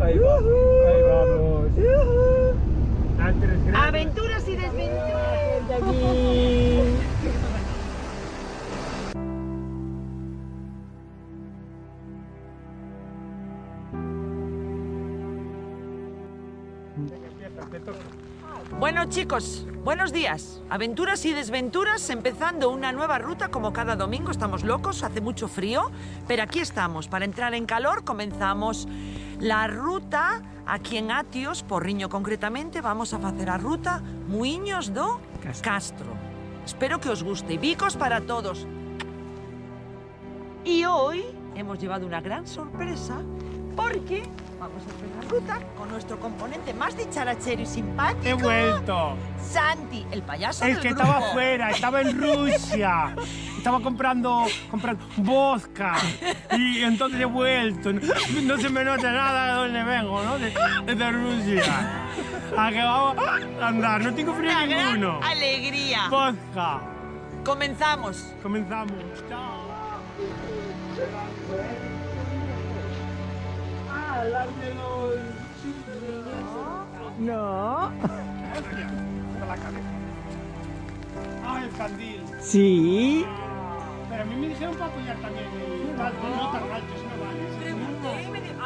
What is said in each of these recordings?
Ahí vamos, ahí vamos. Aventuras y desventuras de aquí. Bueno chicos, buenos días. Aventuras y desventuras, empezando una nueva ruta como cada domingo. Estamos locos, hace mucho frío, pero aquí estamos. Para entrar en calor comenzamos la ruta aquí en Atios, Porriño concretamente. Vamos a hacer a ruta Muiños do Castro. Espero que os guste. Bicos para todos. Y hoy hemos llevado una gran sorpresa porque vamos a hacer la ruta con nuestro componente más dicharachero y simpático. ¡He vuelto! Santi, el payaso El del que grupo. estaba afuera, estaba en Rusia. Estaba comprando vodka. Y entonces he vuelto. No se me nota nada de dónde vengo, ¿no? De Rusia. A que vamos a andar, no tengo frío Una gran ninguno. alegría. Vodka. Comenzamos. Comenzamos. Chao. No. La cabeza. Ah, el candil. Sí. Pero a mí me dijeron para apoyar también el alto, no tan alto, eso no vale.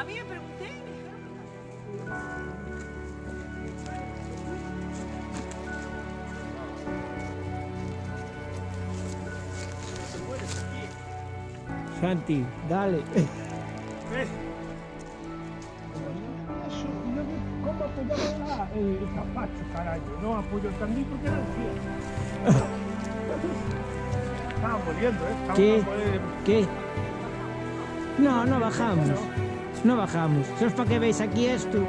A mí me pregunté y me dijeron... Santi, dale. ¿Cómo apoyaba el capacho, carajo? No apoyo el candil porque era el cielo. Estaba muriendo, ¿eh? Estaba ¿Qué? para poder- ¿Qué? No, no bajamos. No bajamos. Eso es para que veáis aquí esto.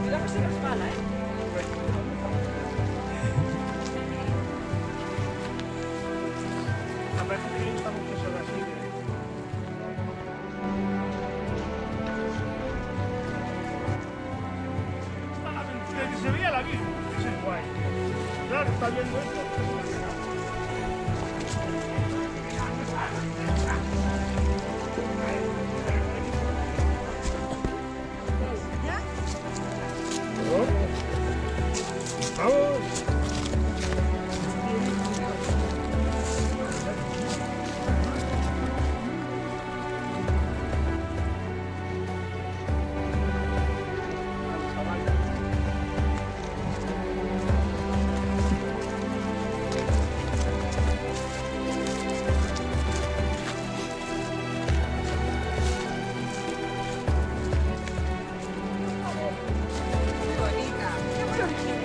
Cuidado que se resbala, ¿eh? A ver, me gusta mucho eso de así. De que se veía la Virgen, ese es guay. Claro, está viendo esto. Vamos.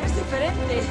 Es diferente.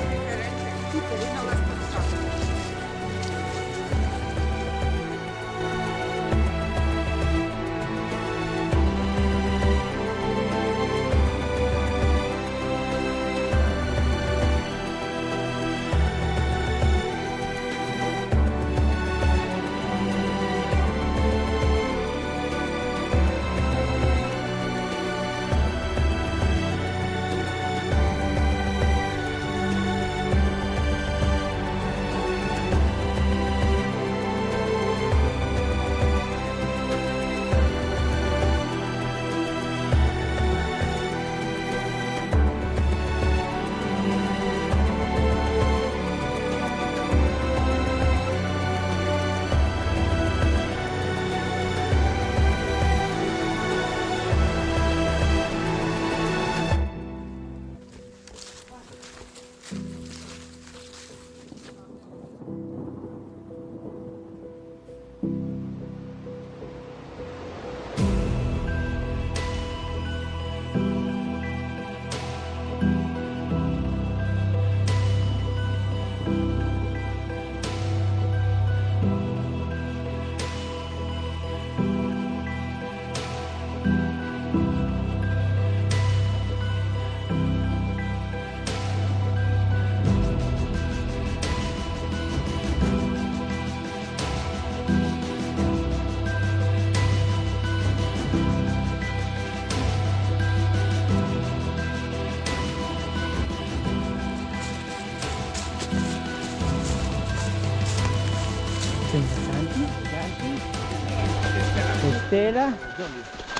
Estela,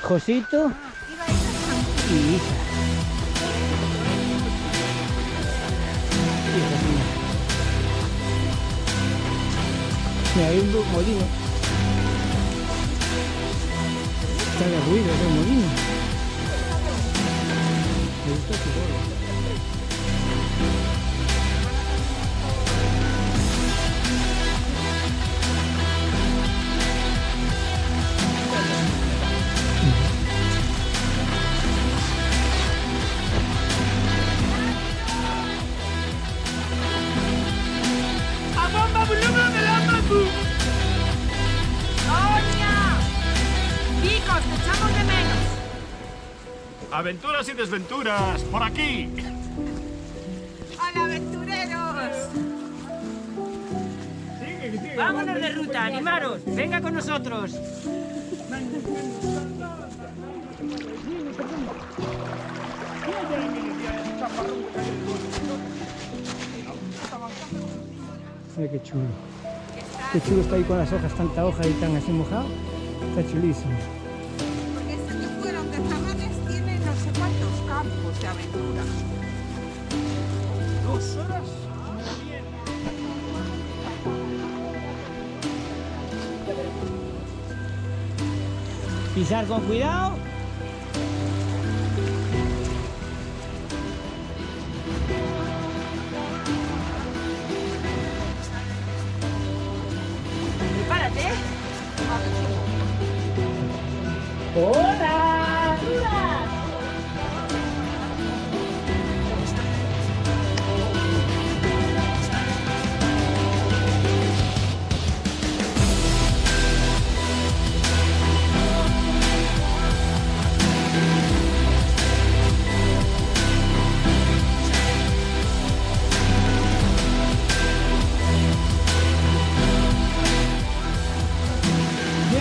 Josito y Isa. Y Josina. Mira, hay un molino. Está de ruido, es un molino. Me gusta su color. ¡Sonia! Chicos, te echamos de menos. Aventuras y desventuras, por aquí. ¡Hola, aventureros! Vámonos de ruta, animaros. Venga con nosotros. Mira qué chulo. Qué chulo está ahí con las hojas, tanta hoja y tan así mojado. Está chulísimo. Porque este que fueron de Zamanes tiene no sé cuántos campos de aventura. 2 horas. Pisar con cuidado. Prepárate. ¡Hola!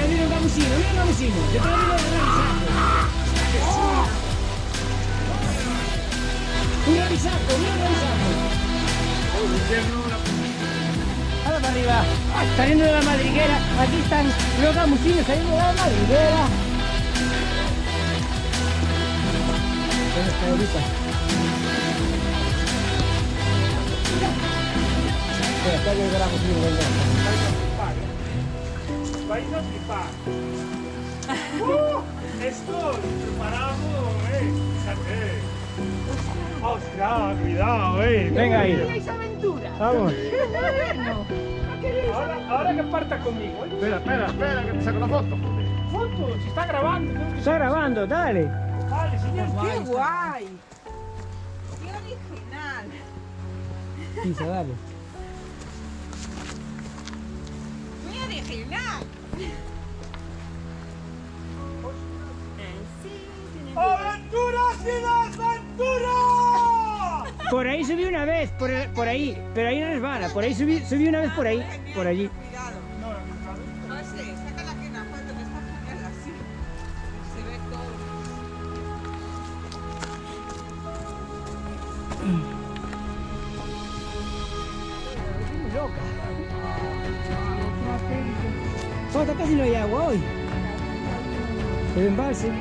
Mira un gamusino, mira un gamusino. Yo te lo digo revisando. Un revisaco, un revisaco. Ahora para arriba. Saliendo de la madriguera. Aquí están los gamusinos saliendo de la madriguera. ¿Dónde está ahorita? Espera, acá hay el gamusino, venga. Vais a flipar. Estoy preparado, fíjate. Ostras, cuidado, Venga ahí. aventura? Vamos. Ahora que parta conmigo, Espera, que te saco una foto. Foto, si está grabando. Está grabando, dale. Vale, señor. ¡Qué guay! ¡Qué original! Pisa, dale. ¡Muy original! ¡Aventuras y desventuras! Por ahí subí una vez, por ahí, pero ahí no resbala. Por ahí subí una vez por ahí, por allí. Cuidado. No sé, sácala aquí una foto que está genial así. Se ve todo. Jota, casi no hay agua hoy. El embalse.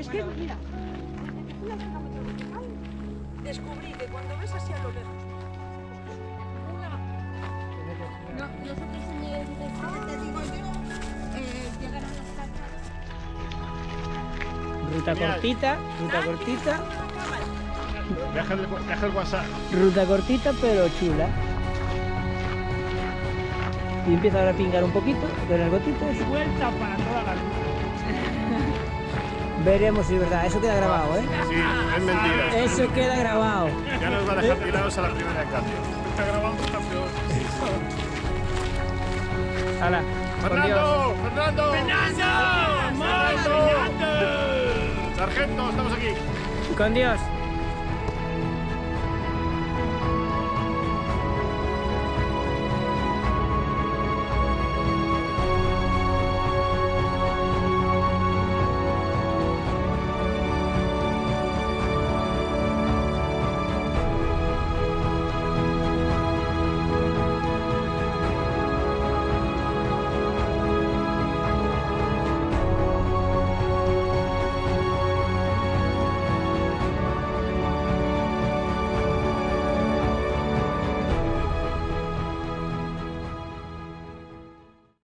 Es que, mira, desde que fui al cronómetro vertical, descubrí que cuando ves así a lo lejos, No, nosotros en el Te digo yo, llegar a las casas. Ruta Genial. cortita, ruta cortita, Deja el WhatsApp. ruta cortita pero chula. Y empieza ahora a pingar un poquito con el gotito. Vuelta para toda la ruta. Veremos si es verdad, eso queda grabado, ¿eh? Sí, es mentira. Eso queda grabado. Ya nos va a dejar tirados a la primera de cambio. Está grabando, está peor. Hala, con Dios. ¡Fernando! ¡Fernando! ¡Fernando! ¡Sargento, estamos aquí! Con Dios.